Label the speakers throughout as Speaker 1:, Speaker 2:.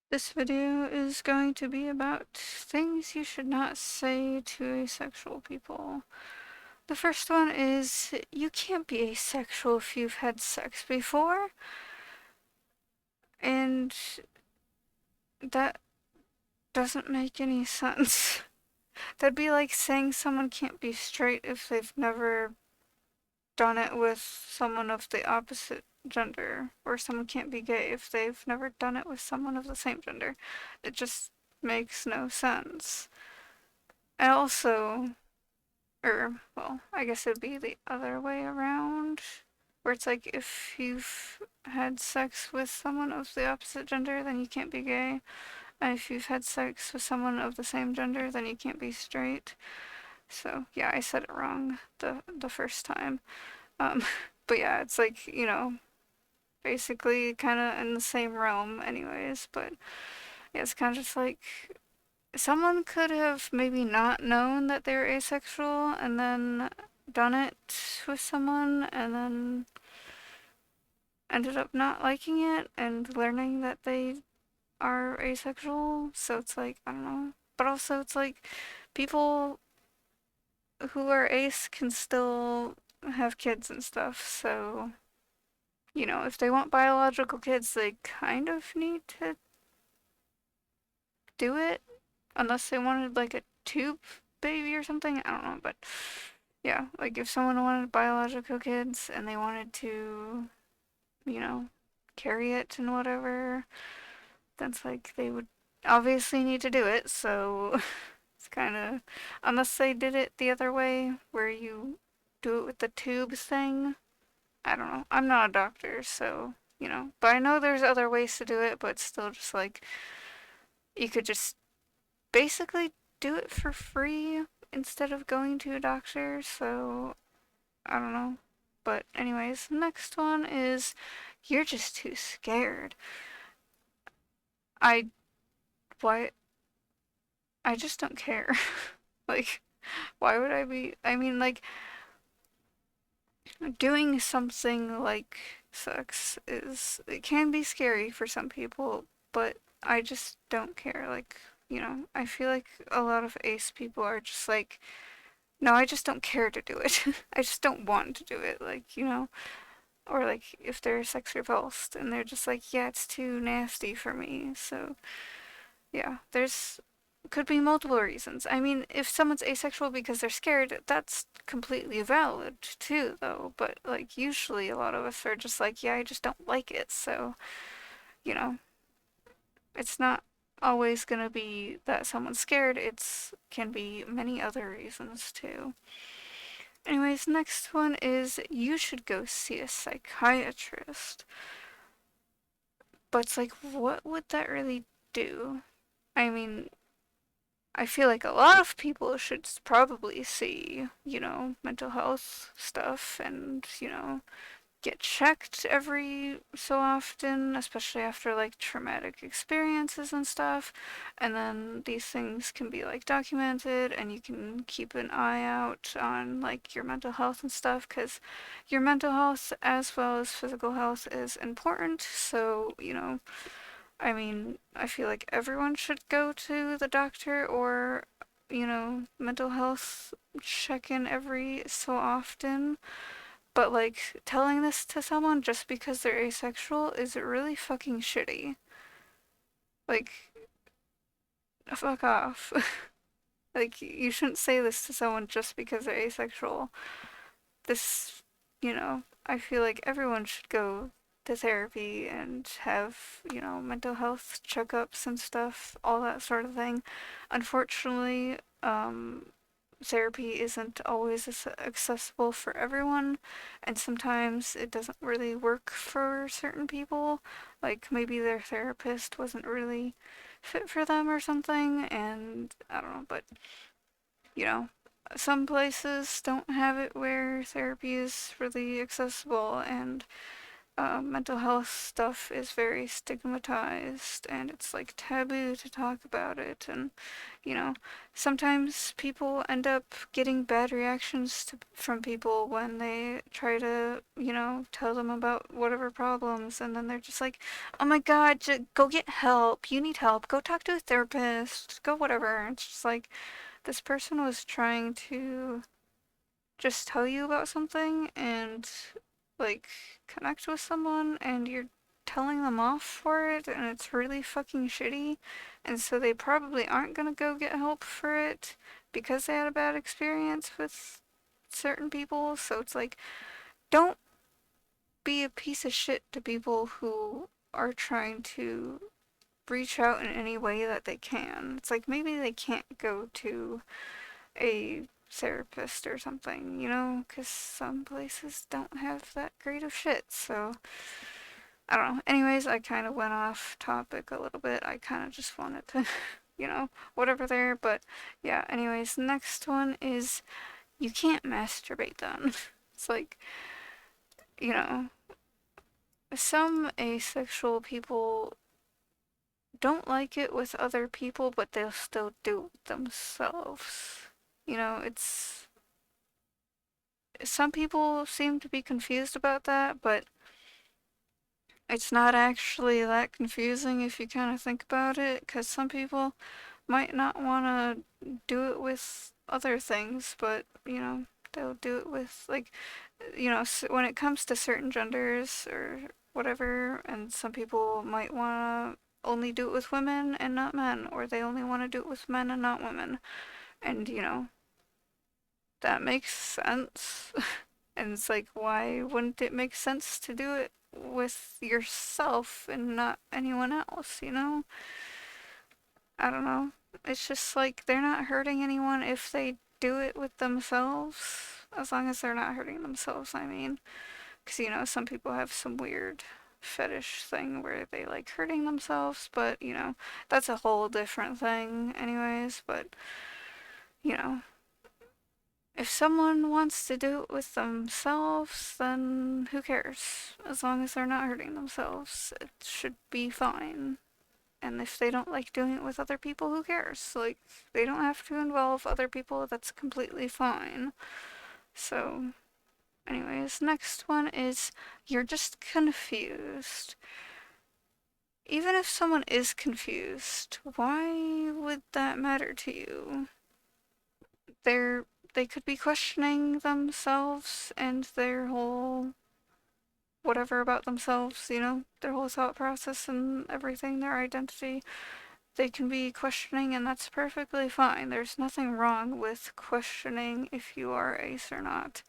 Speaker 1: This video is going to be about things you should not say to asexual people. The first one is, you can't be asexual if you've had sex before, and that doesn't make any sense. That'd be like saying someone can't be straight if they've never done it with someone of the opposite gender, or someone can't be gay if they've never done it with someone of the same gender. It just makes no sense. And also, well, I guess it'd be the other way around, where it's like if you've had sex with someone of the opposite gender, then you can't be gay, and if you've had sex with someone of the same gender, then you can't be straight. So yeah, I said it wrong the first time. Um, but yeah, it's like, basically kind of in the same realm, anyways. But yeah, it's kind of just like someone could have maybe not known that they were asexual and then done it with someone and then ended up not liking it and learning that they are asexual. So it's like, I don't know. But also, it's like people who are ace can still have kids and stuff. So, if they want biological kids, they kind of need to do it. Unless they wanted like a tube baby or something. I don't know. But yeah, like if someone wanted biological kids and they wanted to, you know, carry it and whatever, that's like they would obviously need to do it. So it's kind of, unless they did it the other way where you do it with the tubes thing. I don't know. I'm not a doctor, so, but I know there's other ways to do it, but still just like you could just basically do it for free instead of going to a doctor. So I don't know. But anyways, next one is, you're just too scared. I why I just don't care. Like, why would I be, I mean, like, doing something like sex is, it can be scary for some people, but I just don't care. Like, I feel like a lot of ace people are just like, no, I just don't care to do it. I just don't want to do it. Like, or like if they're sex repulsed and they're just like, yeah, it's too nasty for me. So yeah, there's could be multiple reasons. I mean, if someone's asexual because they're scared, that's completely valid too, though. But like usually a lot of us are just like, yeah, I just don't like it. So, you know, it's not always gonna be that someone's scared. It's can be many other reasons too. Anyways, next one is, you should go see a psychiatrist. But it's like, what would that really do? I mean, I feel like a lot of people should probably see, mental health stuff and, get checked every so often, especially after like traumatic experiences and stuff. And then these things can be like documented and you can keep an eye out on like your mental health and stuff, because your mental health as well as physical health is important. So, I mean, I feel like everyone should go to the doctor or, mental health check in every so often. But like telling this to someone just because they're asexual is really fucking shitty. Like, fuck off. Like, you shouldn't say this to someone just because they're asexual. This, I feel like everyone should go to therapy and have, mental health checkups and stuff, all that sort of thing. Unfortunately, therapy isn't always accessible for everyone, and sometimes it doesn't really work for certain people. Like maybe their therapist wasn't really fit for them or something, and I don't know, but you know, some places don't have it where therapy is really accessible, and mental health stuff is very stigmatized and it's like taboo to talk about it. And, you know, sometimes people end up getting bad reactions from people when they try to, tell them about whatever problems. And then they're just like, oh my God, go get help. You need help. Go talk to a therapist. Go whatever. And it's just like, this person was trying to just tell you about something and like connect with someone and you're telling them off for it and it's really fucking shitty and so they probably aren't gonna go get help for it because they had a bad experience with certain people. So it's like, don't be a piece of shit to people who are trying to reach out in any way that they can. It's like maybe they can't go to a therapist or something, because some places don't have that great of shit. So, I don't know. Anyways, I kind of went off topic a little bit. I kind of just wanted to, whatever there. But yeah, anyways, next one is you can't masturbate then. It's like, you know, some asexual people don't like it with other people, but they'll still do it themselves. It's some people seem to be confused about that, but it's not actually that confusing if you kind of think about it, because some people might not want to do it with other things, but, they'll do it with, like, when it comes to certain genders or whatever, and some people might want to only do it with women and not men, or they only want to do it with men and not women. And, that makes sense. And it's like, why wouldn't it make sense to do it with yourself and not anyone else, I don't know. It's just like they're not hurting anyone if they do it with themselves. As long as they're not hurting themselves, I mean. Because, some people have some weird fetish thing where they like hurting themselves, but, that's a whole different thing, anyways. But, you know, if someone wants to do it with themselves, then who cares? As long as they're not hurting themselves, it should be fine. And if they don't like doing it with other people, who cares? Like, they don't have to involve other people, that's completely fine. So, anyways, next one is you're just confused. Even if someone is confused, why would that matter to you? They're they could be questioning themselves and their whole whatever about themselves, their whole thought process and everything, their identity. They can be questioning, and that's perfectly fine. There's nothing wrong with questioning if you are ace or not.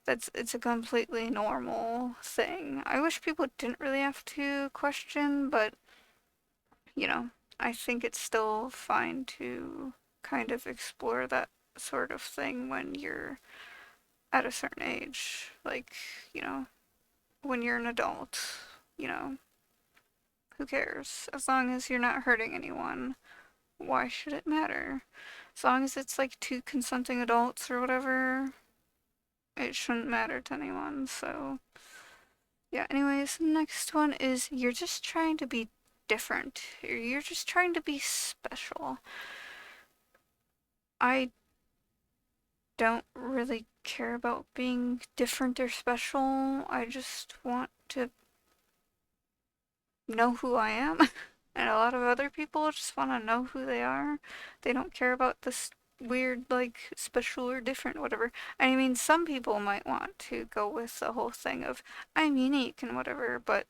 Speaker 1: It's a completely normal thing. I wish people didn't really have to question, but you know, I think it's still fine to kind of explore that sort of thing when you're at a certain age. Like, you know, when you're an adult, you know, who cares? As long as you're not hurting anyone, why should it matter? As long as it's like two consenting adults or whatever, it shouldn't matter to anyone. So, yeah, anyways, next one is you're just trying to be different. You're just trying to be special. I don't really care about being different or special. I just want to know who I am. And a lot of other people just want to know who they are. They don't care about this weird, like, special or different, whatever. I mean, some people might want to go with the whole thing of, I'm unique and whatever, but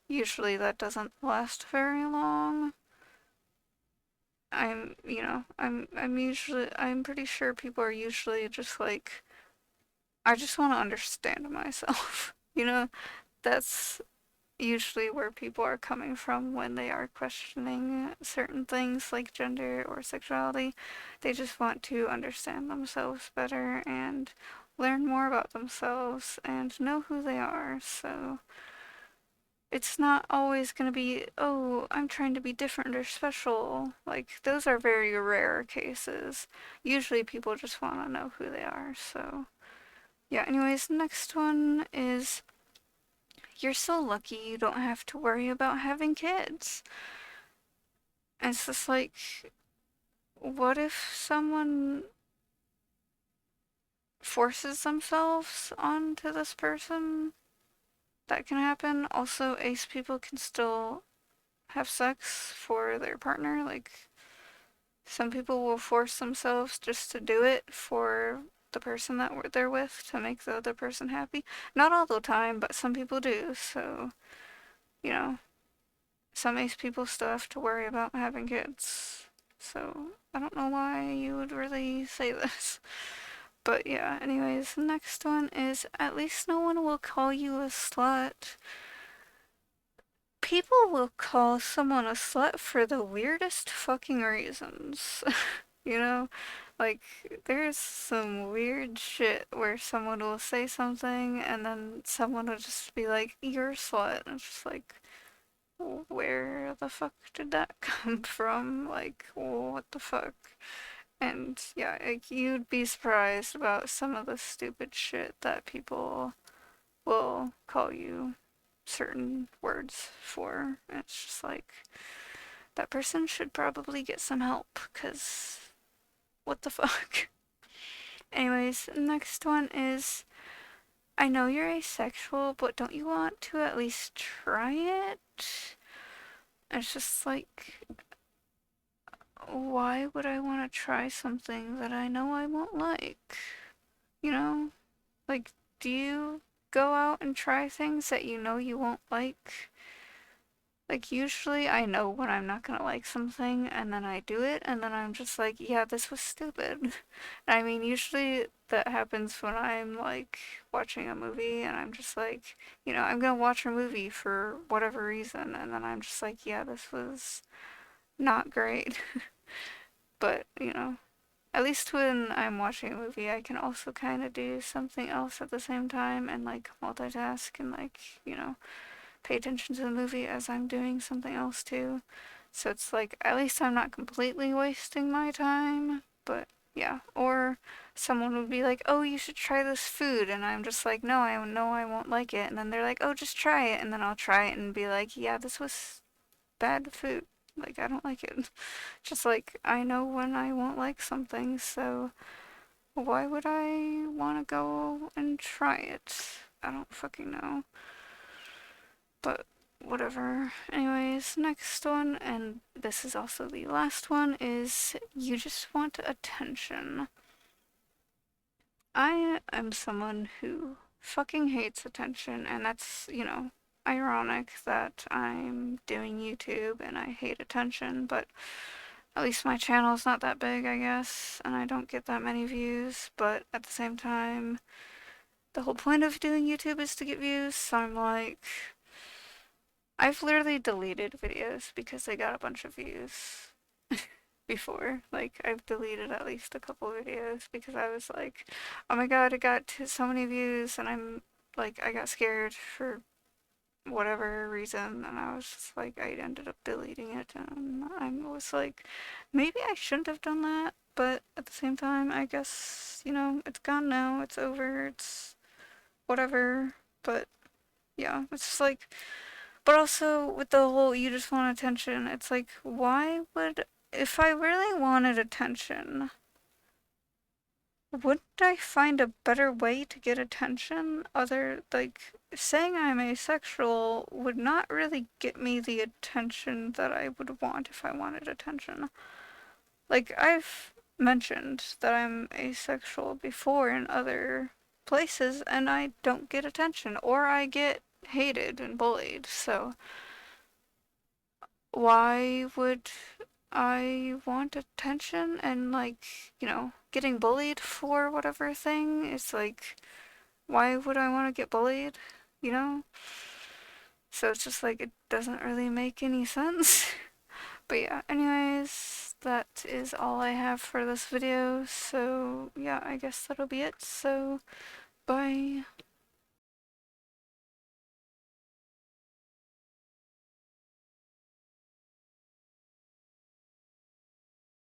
Speaker 1: usually that doesn't last very long. I'm pretty sure people are usually just like, I just want to understand myself. That's usually where people are coming from when they are questioning certain things like gender or sexuality. They just want to understand themselves better and learn more about themselves and know who they are. So it's not always going to be, oh, I'm trying to be different or special. Like, those are very rare cases. Usually people just want to know who they are. So, yeah, anyways, next one is you're so lucky you don't have to worry about having kids. And it's just like, what if someone forces themselves onto this person? That can happen. Also, ace people can still have sex for their partner. Like, some people will force themselves just to do it for the person that they're with to make the other person happy. Not all the time, but some people do. So, you know, some ace people still have to worry about having kids. So, I don't know why you would really say this. But yeah, anyways, the next one is at least no one will call you a slut. People will call someone a slut for the weirdest fucking reasons. You know? Like, there's some weird shit where someone will say something and then someone will just be like, you're a slut. And it's just like, where the fuck did that come from? Like, what the fuck? And yeah, like, you'd be surprised about some of the stupid shit that people will call you certain words for. It's just like, that person should probably get some help, because what the fuck? Anyways, next one is, I know you're asexual, but don't you want to at least try it? It's just like, why would I want to try something that I know I won't like? You know? Like, do you go out and try things that you know you won't like? Like, usually I know when I'm not gonna like something, and then I do it, and then I'm just like, yeah, this was stupid. I mean, usually that happens when I'm like watching a movie, and I'm just like, I'm gonna watch a movie for whatever reason, and then I'm just like, yeah, this was not great. But, at least when I'm watching a movie, I can also kind of do something else at the same time and like multitask and like, pay attention to the movie as I'm doing something else too. So it's like, at least I'm not completely wasting my time. But yeah, or someone would be like, oh, you should try this food. And I'm just like, no, I know I won't like it. And then they're like, oh, just try it. And then I'll try it and be like, yeah, this was bad food. Like, I don't like it. Just like, I know when I won't like something, so why would I want to go and try it? I don't fucking know. But whatever. Anyways, next one, and this is also the last one, is you just want attention. I am someone who fucking hates attention, and that's, ironic that I'm doing YouTube and I hate attention, but at least my channel's not that big, I guess, and I don't get that many views, but at the same time, the whole point of doing YouTube is to get views, so I'm like, I've literally deleted videos because they got a bunch of views before. Like, I've deleted at least a couple videos because I was like, oh my god, it got to so many views, and I'm like, I got scared for whatever reason, and I was just like, I ended up deleting it, and I was like, maybe I shouldn't have done that, but at the same time, I guess, it's gone now, it's over, it's whatever, but yeah, it's just like, but also with the whole you just want attention, it's like, why would, if I really wanted attention, wouldn't I find a better way to get attention? Other, like, saying I'm asexual would not really get me the attention that I would want if I wanted attention. Like, I've mentioned that I'm asexual before in other places, and I don't get attention, or I get hated and bullied, so why would I want attention? And like, getting bullied for whatever thing is like, why would I want to get bullied? You know? So it's just like, it doesn't really make any sense. But yeah, anyways, that is all I have for this video. So yeah, I guess that'll be it. So bye.